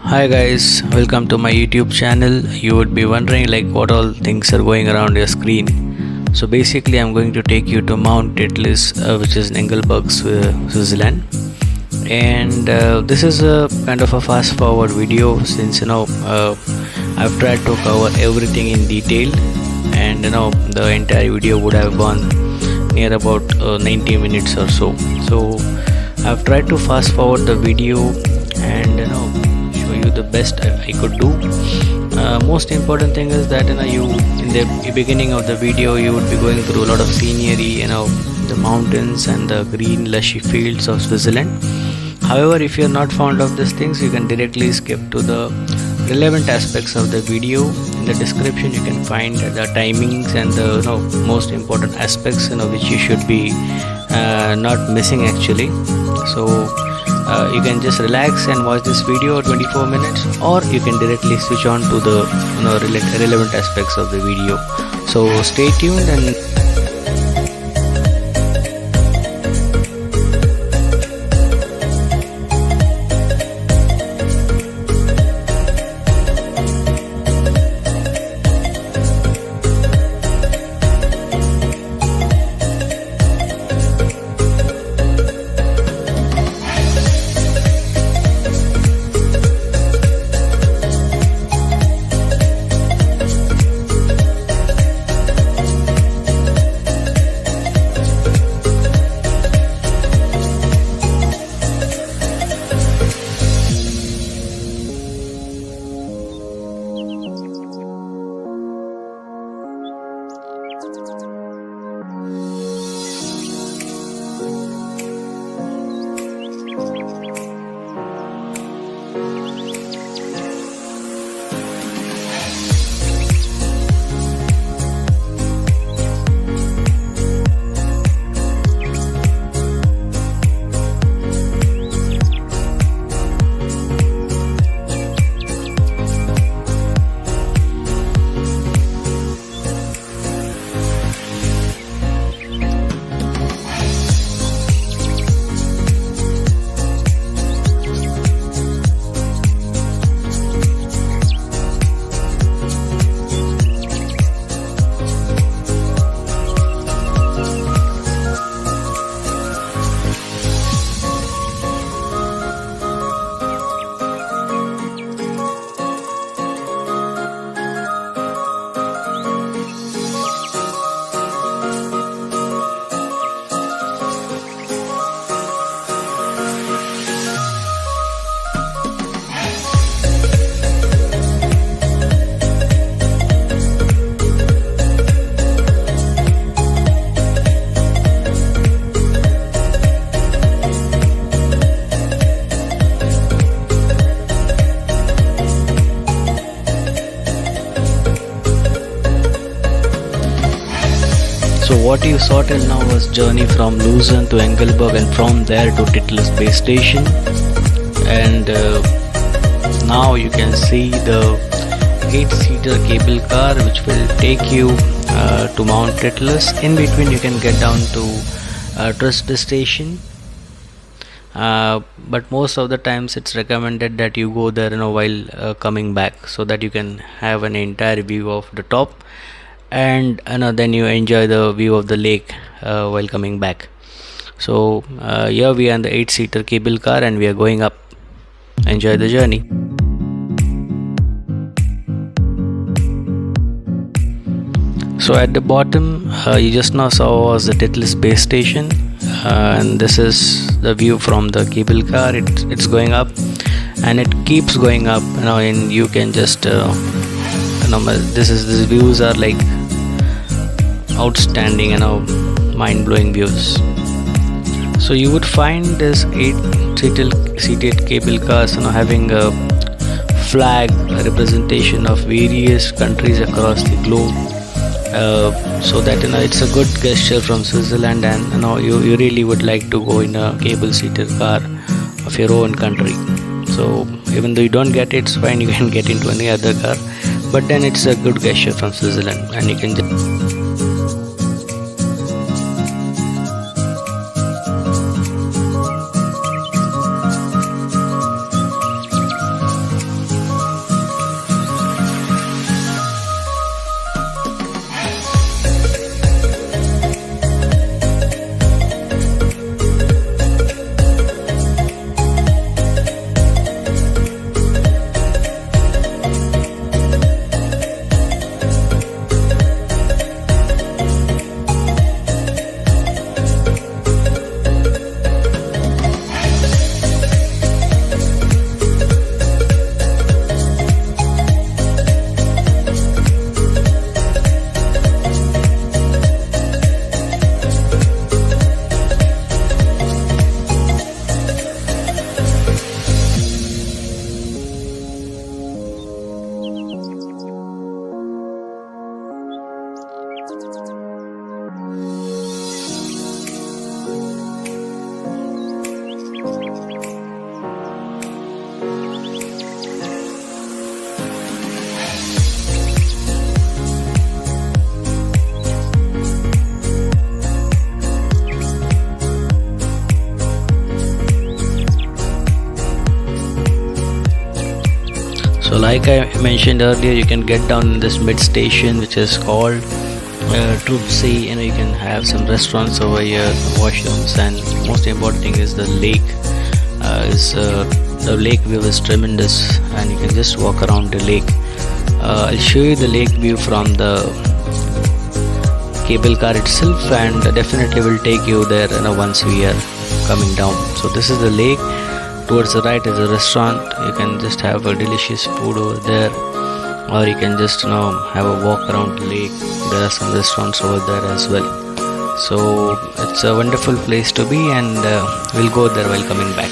Hi guys, welcome to my YouTube channel. You would be wondering like what all things are going around your screen. So basically I'm going to take you to Mount Titlis, which is in Engelberg, Switzerland. And this is a kind of a fast forward video since I've tried to cover everything in detail, and the entire video would have gone near about 90 minutes or so. So I've tried to fast forward the video and show you the best I could do. Most important thing is that you in the beginning of the video you would be going through a lot of scenery, the mountains and the green lushy fields of Switzerland. However, if you're not fond of these things, you can directly skip to the relevant aspects of the video. In the description you can find the timings and the most important aspects which you should be not missing actually. So you can just relax and watch this video 24 minutes, or you can directly switch on to the relevant aspects of the video. So stay tuned and so what you saw till now was journey from Lucerne to Engelberg and from there to Titlis Station. And now you can see the 8-seater cable car which will take you to Mount Titlis. In between you can get down to Trubsee Station, but most of the times it's recommended that you go there while coming back, so that you can have an entire view of the top, and then you enjoy the view of the lake while coming back. So here we are in the 8-seater cable car and we are going up. Enjoy the journey. So at the bottom you just now saw was the Titlis base station, and this is the view from the cable car. It's going up and it keeps going up, and you can just these views are like outstanding, mind-blowing views. So you would find this 8-seated cable cars having a flag, a representation of various countries across the globe, so that it's a good gesture from Switzerland, and you really would like to go in a cable-seated car of your own country. So even though you don't get it, it's fine, you can get into any other car, but then it's a good gesture from Switzerland, and you can just So like I mentioned earlier, you can get down in this mid station which is called Trubsee. You can have some restaurants over here, washrooms, and most important thing is the lake. The lake view is tremendous, and you can just walk around the lake. I'll show you the lake view from the cable car itself, and definitely will take you there once we are coming down. So this is the lake. Towards the right is a restaurant. You can just have a delicious food over there, or you can just have a walk around the lake. There are some restaurants over there as well. So it's a wonderful place to be, and we'll go there while coming back.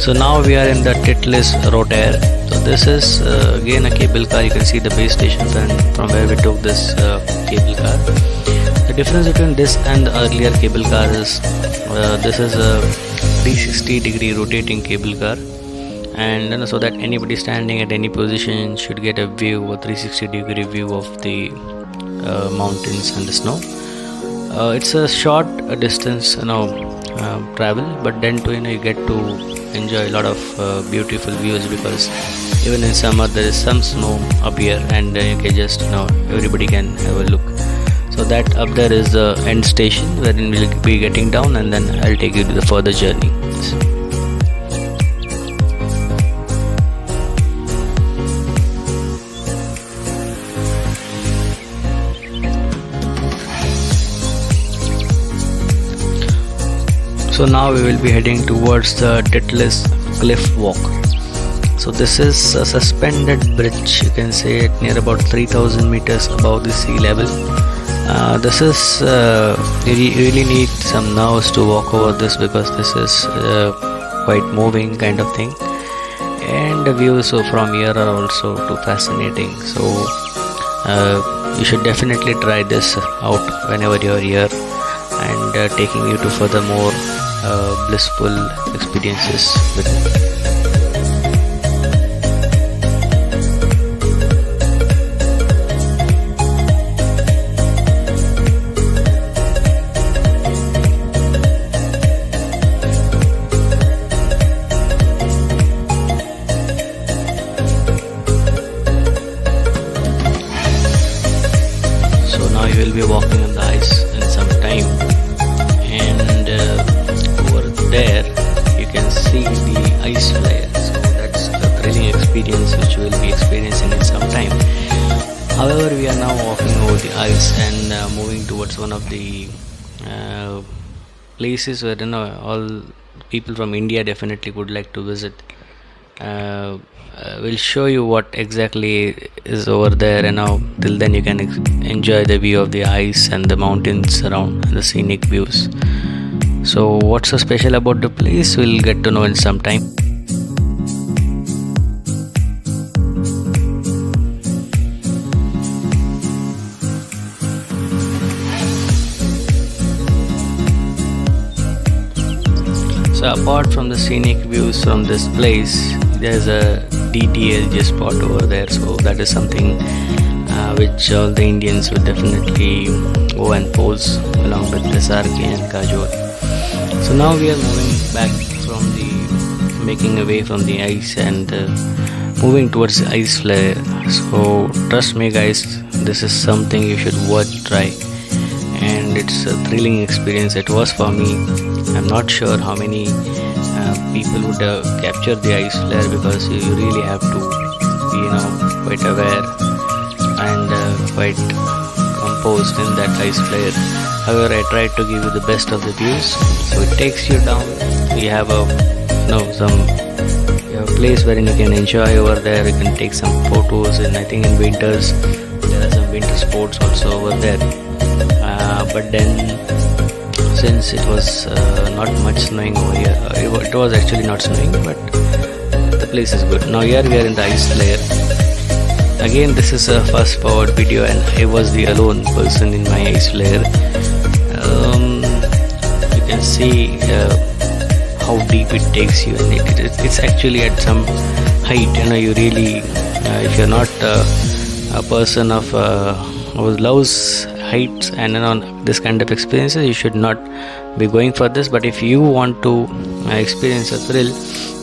So now we are in the Titlis Rotair. So this is again a cable car. You can see the base station from where we took this cable car. The difference between this and the earlier cable car is this is a 360-degree rotating cable car, and so that anybody standing at any position should get a view, a 360-degree view of the mountains and the snow. It's a short distance travel, but then you get to enjoy a lot of beautiful views, because even in summer there is some snow up here, and you can just everybody can have a look. So that up there is the end station wherein we'll be getting down, and then I'll take you to the further journey. So now we will be heading towards the Titlis Clif walk. So this is a suspended bridge, you can say, at near about 3000 meters above the sea level. This is you really need some nerves to walk over this, because this is quite moving kind of thing, and the views from here are also too fascinating. So you should definitely try this out whenever you are here, and taking you to further more blissful experiences with it. you will be walking on the ice in some time, and over there you can see the ice flare. So that's a thrilling experience which you will be experiencing in some time. However, we are now walking over the ice and moving towards one of the places where all people from India definitely would like to visit. We'll show you what exactly is over there, and now till then you can enjoy the view of the ice and the mountains around and the scenic views. So what's so special about the place, we'll get to know in some time. So apart from the scenic views from this place, there's a Ddlj Spot over there. So that is something which all the Indians would definitely go and pose along with SRK and Kajol. So now we are moving back from the making away from the ice and moving towards the ice flare. So trust me guys, this is something you should try, and it's a thrilling experience. It was for me. I'm not sure how many people would capture the ice flare, because you really have to be quite aware and quite composed in that ice flare. However, I tried to give you the best of the views. So it takes you down. You have a place wherein you can enjoy over there. You can take some photos, and I think in winters there are some winter sports also over there. But then, since it was not much snowing over here, it was actually not snowing, but the place is good. Now here we are in the ice flare. Again, this is a fast forward video, and I was the alone person in my ice flare. You can see how deep it takes you, and it's actually at some height. You really, if you're not a person of who loves heights and this kind of experiences, you should not be going for this. But if you want to experience a thrill,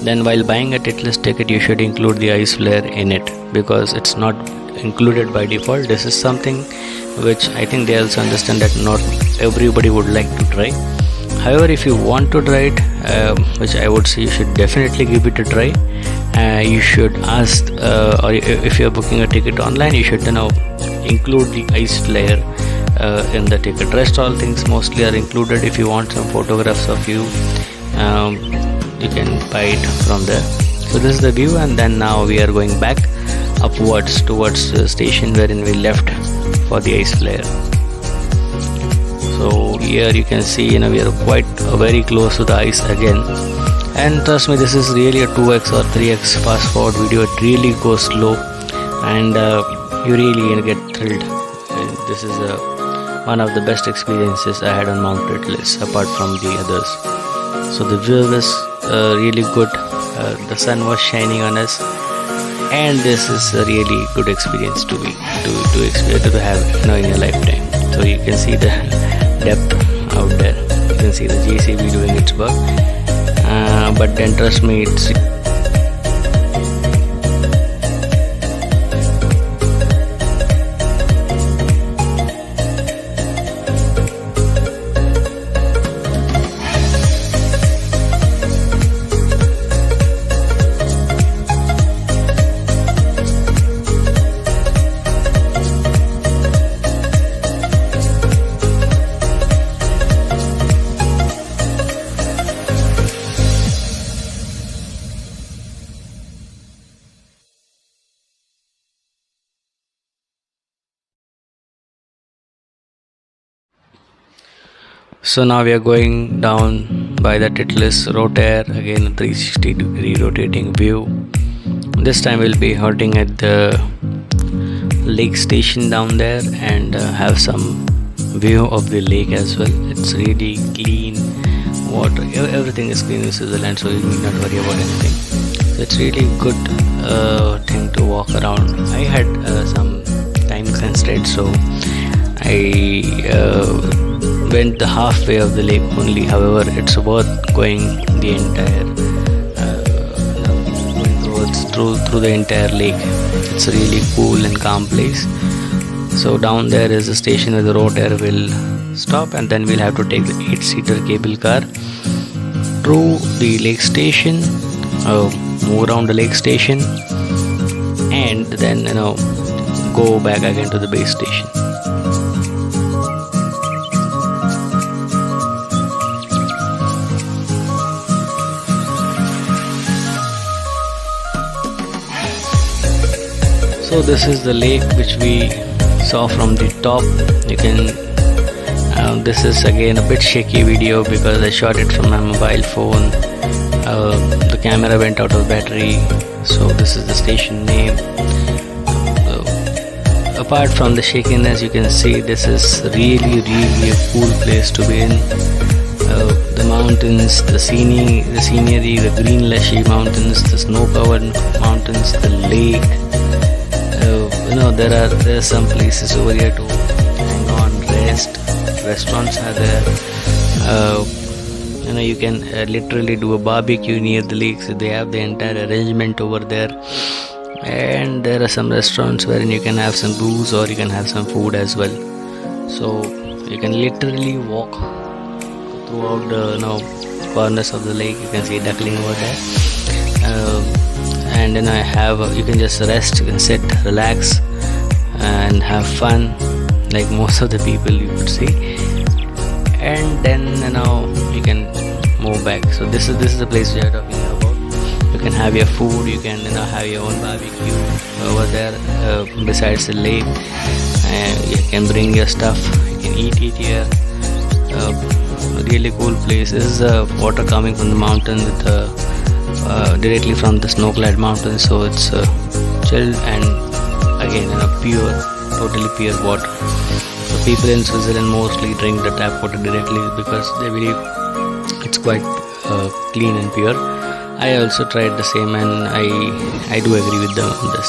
then while buying a Titlis ticket, you should include the ice flare in it, because it's not included by default. This is something which I think they also understand that not everybody would like to try. However, if you want to try it, which I would say you should definitely give it a try, you should ask, or if you're booking a ticket online, you should include the ice flare in the ticket. Rest all things mostly are included. If you want some photographs of you, you can buy it from there. So this is the view, and then now we are going back upwards towards the station wherein we left for the ice flare. So here you can see we are quite very close to the ice again, and trust me, this is really a 2x or 3x fast forward video. It really goes slow, and you really get thrilled. And this is one of the best experiences I had on Mount Titlis apart from the others. So the view was really good. The sun was shining on us, and this is a really good experience to have in your lifetime. So you can see the depth out there. You can see the JCB doing its work. But then trust me, it's So now we are going down by the Titlis Rotair, again a 360-degree rotating view. This time we'll be halting at the lake station down there and have some view of the lake as well. It's really clean water, everything is clean in Switzerland, so you need not worry about anything. So it's really good thing to walk around. I had some time constraints, so I went the halfway of the lake only. However, it's worth going the entire through the entire lake. It's a really cool and calm place. So down there is a station where the Rotair will stop, and then we'll have to take the 8-seater cable car through the lake station, move around the lake station, and then go back again to the base station. So this is the lake which we saw from the top. You can this is again a bit shaky video because I shot it from my mobile phone. The camera went out of battery, so this is the station name. Apart from the shakiness, you can see this is really a cool place to be in. The mountains, the scenery, the green lushy mountains, the snow-covered mountains, the lake. There are some places over here to hang on, rest. Restaurants are there. You can literally do a barbecue near the lakes. They have the entire arrangement over there, and there are some restaurants wherein you can have some booze or you can have some food as well. So you can literally walk throughout the corners of the lake. You can see duckling over there, and then you can just rest, you can sit, relax, and have fun like most of the people you could see, and then you can move back. So this is the place we are talking about. You can have your food, you can have your own barbecue over there besides the lake, and you can bring your stuff, you can eat it here. Really cool place. This is water coming from the mountain with directly from the snow-clad mountain, so it's chilled and again pure, totally pure water. So people in Switzerland mostly drink the tap water directly because they believe it's quite clean and pure. I also tried the same, and I do agree with them on this.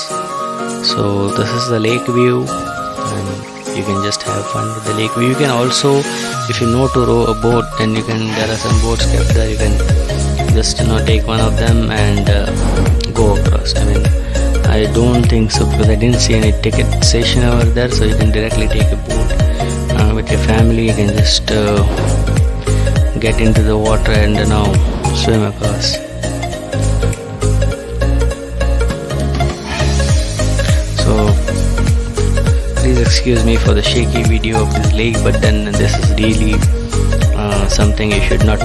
So this is the lake view, and you can just have fun with the lake view. You can also, if you know to row a boat, then there are some boats kept there. You can just take one of them and go across. I don't think so because I didn't see any ticket station over there, so you can directly take a boat with your family. You can just get into the water and swim across. So please excuse me for the shaky video of this lake, but then this is really something you should not.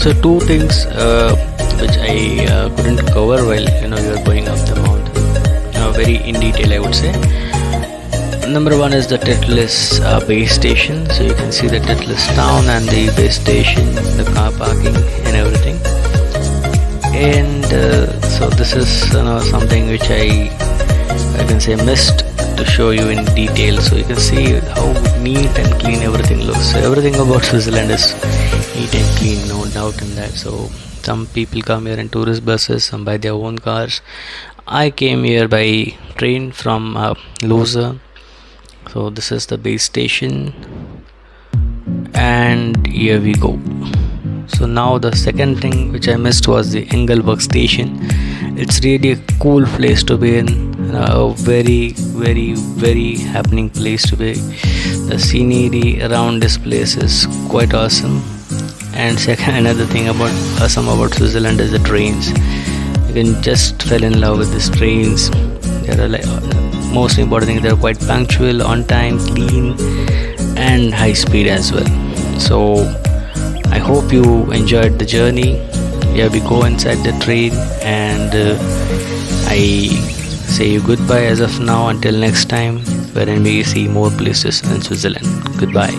So two things which I couldn't cover while you're going up the mountain, very in detail I would say. Number one is the Titlis base station. So you can see the Titlis town and the base station, the car parking and everything. And so this is something which I can say missed to show you in detail. So you can see how neat and clean everything looks. So everything about Switzerland is neat and clean, no doubt in that. So some people come here in tourist buses, some by their own cars. I came here by train from Ddlj. So this is the base station, and here we go. So now the second thing which I missed was the Engelberg Station. It's really a cool place to be in, a very happening place to be. The scenery around this place is quite awesome. And second, another thing about awesome about Switzerland is the trains. You can just fall in love with these trains. They are like, most important thing, they're quite punctual, on time, clean and high speed as well. So I hope you enjoyed the journey. Here we go inside the train, and I say you goodbye as of now until next time, wherein we see more places in Switzerland. Goodbye.